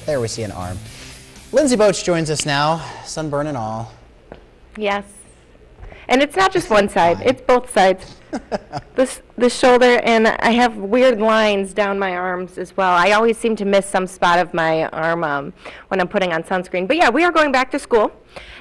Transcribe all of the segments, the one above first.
There we see an arm. Lindsay Boach joins us now, sunburn and all. Yes. And it's not just one side, it's both sides. The shoulder, and I have weird lines down my arms as well. I always seem to miss some spot of my arm when I'm putting on sunscreen. But yeah, we are going back to school.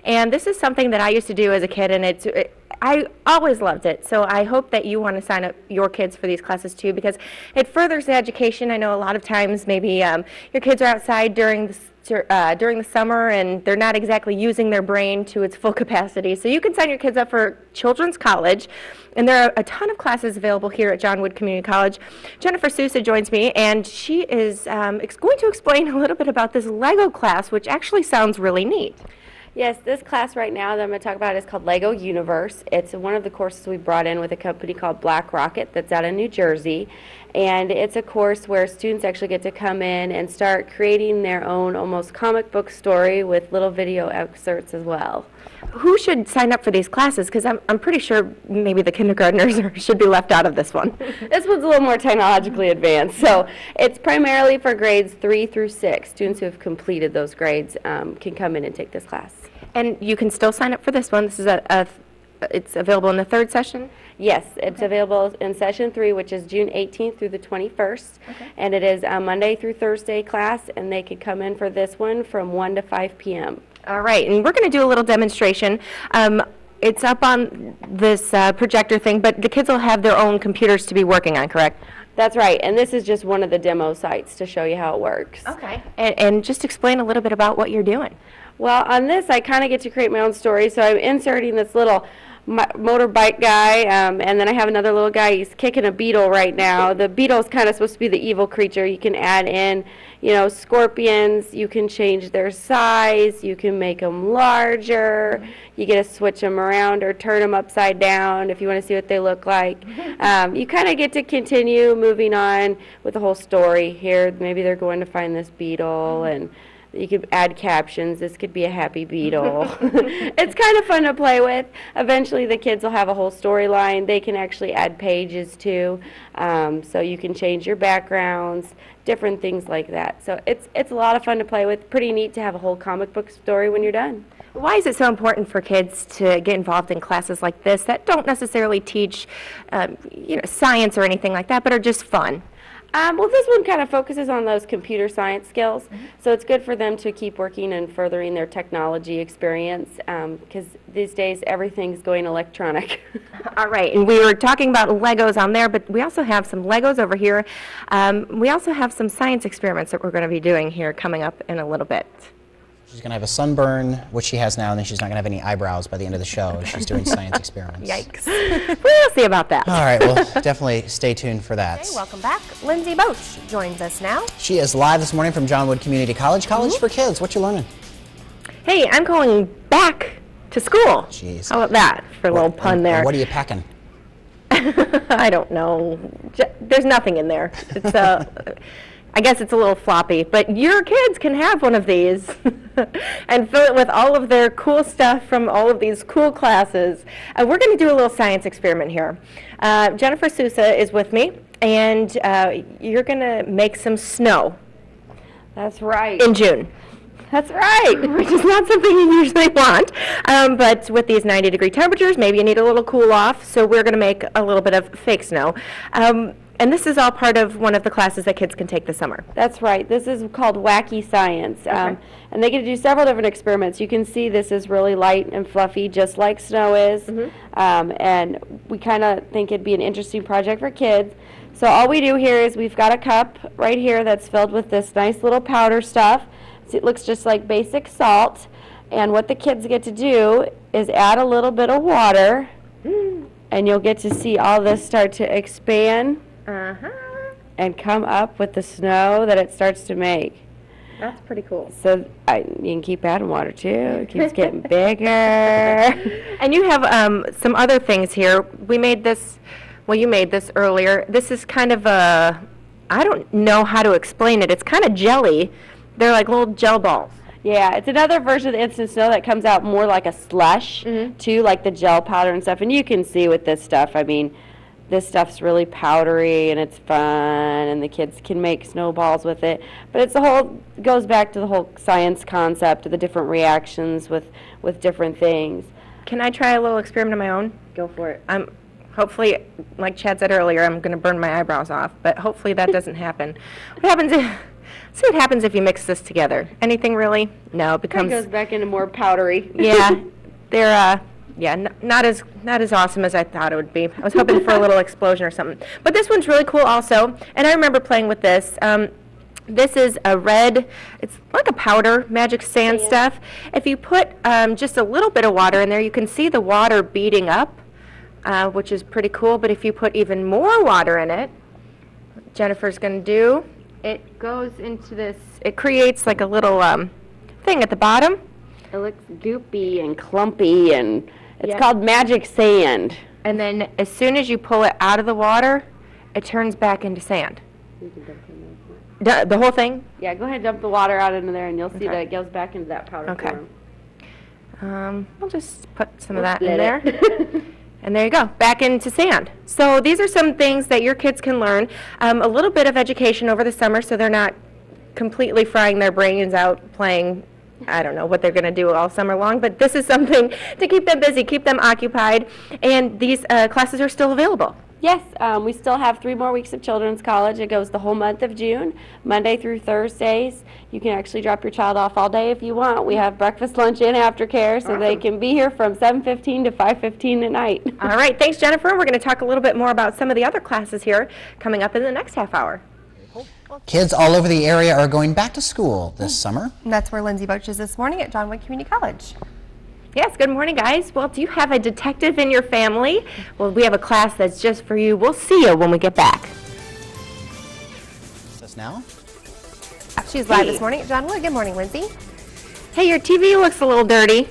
And this is something that I used to do as a kid, and I always loved it. So I hope that you want to sign up your kids for these classes too, because it furthers the education. I know a lot of times maybe your kids are outside during the summer and they're not exactly using their brain to its full capacity. So you can sign your kids up for Children's College, and there are a ton of classes available here at John Wood Community College. Jennifer Sousa joins me, and she is going to explain a little bit about this Lego class, which actually sounds really neat. Yes, this class right now that I'm going to talk about is called Lego Universe. It's one of the courses we brought in with a company called Black Rocket that's out of New Jersey. And it's a course where students actually get to come in and start creating their own almost comic book story with little video excerpts as well. Who should sign up for these classes? Because I'm pretty sure maybe the kindergartners should be left out of this one. This one's a little more technologically advanced. So it's primarily for grades 3 through 6. Students who have completed those grades can come in and take this class. And you can still sign up for this one. This is it's available in the third session? Yes, it's available in session 3, which is June 18th through the 21st. Okay. And it is a Monday through Thursday class, and they could come in for this one from 1 to 5 p.m. All right, and we're going to do a little demonstration. It's up on this projector thing, but the kids will have their own computers to be working on, correct? That's right, and this is just one of the demo sites to show you how it works. Okay. And just explain a little bit about what you're doing. Well, on this, I kind of get to create my own story, so I'm inserting this little motorbike guy, and then I have another little guy. He's kicking a beetle right now. The beetle's kind of supposed to be the evil creature. You can add in, scorpions. You can change their size. You can make them larger. You get to switch them around or turn them upside down if you want to see what they look like. You kind of get to continue moving on with the whole story here. Maybe they're going to find this beetle, and you could add captions. This could be a happy beetle. It's kind of fun to play with. Eventually the kids will have a whole storyline. They can actually add pages too. So you can change your backgrounds, different things like that. So it's a lot of fun to play with. Pretty neat to have a whole comic book story when you're done. Why is it so important for kids to get involved in classes like this that don't necessarily teach science or anything like that, but are just fun? Well, this one kind of focuses on those computer science skills, so it's good for them to keep working and furthering their technology experience, because these days everything's going electronic. All right, and we were talking about Legos on there, but we also have some Legos over here. We also have some science experiments that we're going to be doing here coming up in a little bit. She's going to have a sunburn, which she has now, and then she's not going to have any eyebrows by the end of the show. She's doing science experiments. Yikes. We'll see about that. All right, well, definitely stay tuned for that. Okay, welcome back. Lindsay Boach joins us now. She is live this morning from John Wood Community College. College for kids. What you learning? Hey, I'm going back to school. Jeez. How about that for a little pun there? What are you packing? I don't know. There's nothing in there. It's I guess it's a little floppy, but your kids can have one of these and fill it with all of their cool stuff from all of these cool classes. We're going to do a little science experiment here. Jennifer Sousa is with me, and you're going to make some snow. That's right. In June. That's right, which is not something you usually want. But with these 90-degree temperatures, maybe you need a little cool off, so we're going to make a little bit of fake snow. And this is all part of one of the classes that kids can take this summer. That's right. This is called Wacky Science. Okay. And they get to do several different experiments. You can see this is really light and fluffy, just like snow is. And we kind of think it'd be an interesting project for kids. So all we do here is we've got a cup right here that's filled with this nice little powder stuff. So it looks just like basic salt. And what the kids get to do is add a little bit of water. And you'll get to see all this start to expand. And come up with the snow that it starts to make. That's pretty cool. So you can keep adding water too. It keeps getting bigger. And you have some other things here. We made this, well, you made this earlier. This is kind of I don't know how to explain it. It's kind of jelly. They're like little gel balls. Yeah, it's another version of the instant snow that comes out more like a slush too, like the gel powder and stuff. And you can see with this stuff, I mean, this stuff's really powdery and it's fun and the kids can make snowballs with it. But it's goes back to the whole science concept of the different reactions with different things. Can I try a little experiment of my own? Go for it. Hopefully, like Chad said earlier, I'm going to burn my eyebrows off, but hopefully that doesn't happen. See what happens if you mix this together. Anything really? No, it becomes... It goes back into more powdery. Yeah, they're not as awesome as I thought it would be. I was hoping for a little explosion or something. But this one's really cool also, and I remember playing with this. This is a red, it's like a powder, magic sand stuff. If you put just a little bit of water in there, you can see the water beating up, which is pretty cool. But if you put even more water in it, what Jennifer's going to do, it goes into this, it creates like a little thing at the bottom. It looks goopy and clumpy, and it's called magic sand. And then as soon as you pull it out of the water, it turns back into sand. The whole thing? Yeah, go ahead and dump the water out into there, and you'll see that it goes back into that powder form. We'll just put some of that in there. And there you go, back into sand. So these are some things that your kids can learn. A little bit of education over the summer so they're not completely frying their brains out playing, I don't know what they're going to do all summer long, but this is something to keep them busy, keep them occupied, and these classes are still available. Yes, we still have 3 more weeks of children's college. It goes the whole month of June, Monday through Thursdays. You can actually drop your child off all day if you want. We have breakfast, lunch, and aftercare, so they can be here from 7:15 to 5:15 at night. All right, thanks, Jennifer. We're going to talk a little bit more about some of the other classes here coming up in the next half hour. Kids all over the area are going back to school this summer. And that's where Lindsay Boach is this morning at John Wayne Community College. Yes, good morning, guys. Well, do you have a detective in your family? Well, we have a class that's just for you. We'll see you when we get back. Is this now? She's live this morning at John Wood. Good morning, Lindsay. Hey, your TV looks a little dirty.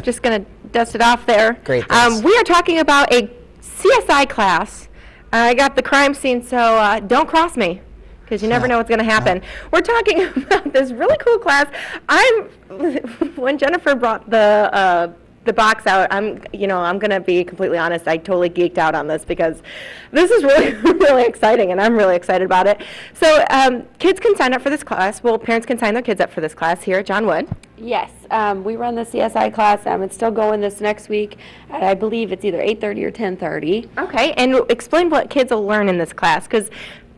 Just going to dust it off there. Great, thanks. We are talking about a CSI class. I got the crime scene, so don't cross me, because you never know what's going to happen. We're talking about this really cool class. When Jennifer brought the box out, I'm going to be completely honest, I totally geeked out on this because this is really, really exciting, and I'm really excited about it. So kids can sign up for this class. Well, parents can sign their kids up for this class here at John Wood. Yes, we run the CSI class. It's still going this next week. I believe it's either 8:30 or 10:30. Okay, and explain what kids will learn in this class, because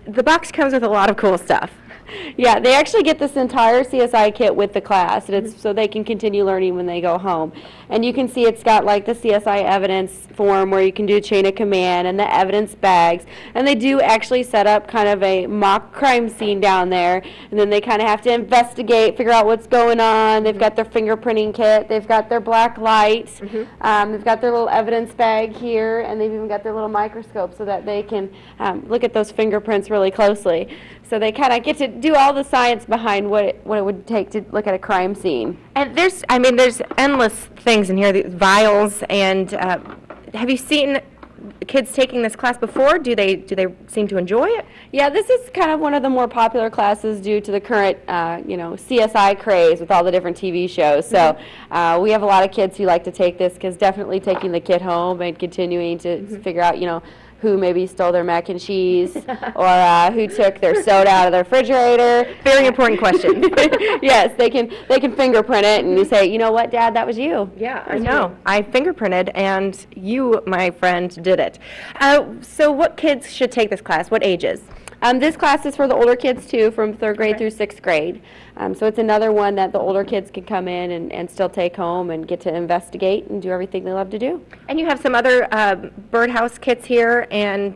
the box comes with a lot of cool stuff. Yeah, they actually get this entire CSI kit with the class, and it's so they can continue learning when they go home. And you can see it's got like the CSI evidence form where you can do chain of command and the evidence bags. And they do actually set up kind of a mock crime scene down there, and then they kind of have to investigate, figure out what's going on. They've got their fingerprinting kit, they've got their black light, they've got their little evidence bag here, and they've even got their little microscope so that they can look at those fingerprints really closely. So they kind of get to do all the science behind what it would take to look at a crime scene. And there's endless things in here, the vials, and have you seen kids taking this class before? Do they seem to enjoy it? Yeah, this is kind of one of the more popular classes due to the current, CSI craze with all the different TV shows. So we have a lot of kids who like to take this because definitely taking the kit home and continuing to figure out, who maybe stole their mac and cheese or who took their soda out of the refrigerator. Very important question. Yes, they can fingerprint it and you say, you know what, Dad, that was you. Yeah, I know. I fingerprinted, and you, my friend, did it. So what kids should take this class? What ages? This class is for the older kids, too, from 3rd grade through 6th grade. So it's another one that the older kids can come in and still take home and get to investigate and do everything they love to do. And you have some other birdhouse kits here, and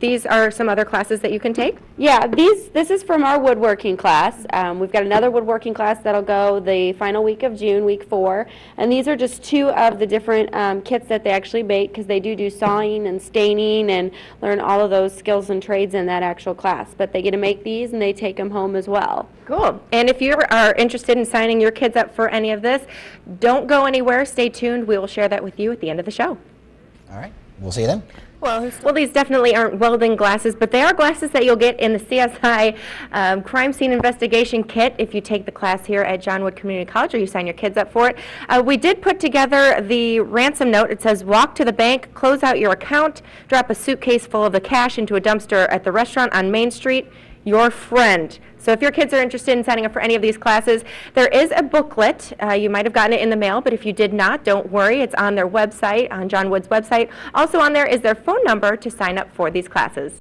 these are some other classes that you can take? Yeah, this is from our woodworking class. We've got another woodworking class that'll go the final week of June, week 4. And these are just 2 of the different kits that they actually make, because they do sawing and staining and learn all of those skills and trades in that actual class. But they get to make these and they take them home as well. Cool. And if you are interested in signing your kids up for any of this, don't go anywhere. Stay tuned. We will share that with you at the end of the show. All right. We'll see you then. Well, these definitely aren't welding glasses, but they are glasses that you'll get in the CSI crime scene investigation kit if you take the class here at John Wood Community College or you sign your kids up for it. We did put together the ransom note. It says, walk to the bank, close out your account, drop a suitcase full of the cash into a dumpster at the restaurant on Main Street. Your friend. So if your kids are interested in signing up for any of these classes, there is a booklet. You might have gotten it in the mail, but if you did not, don't worry. It's on their website, on John Wood's website. Also on there is their phone number to sign up for these classes.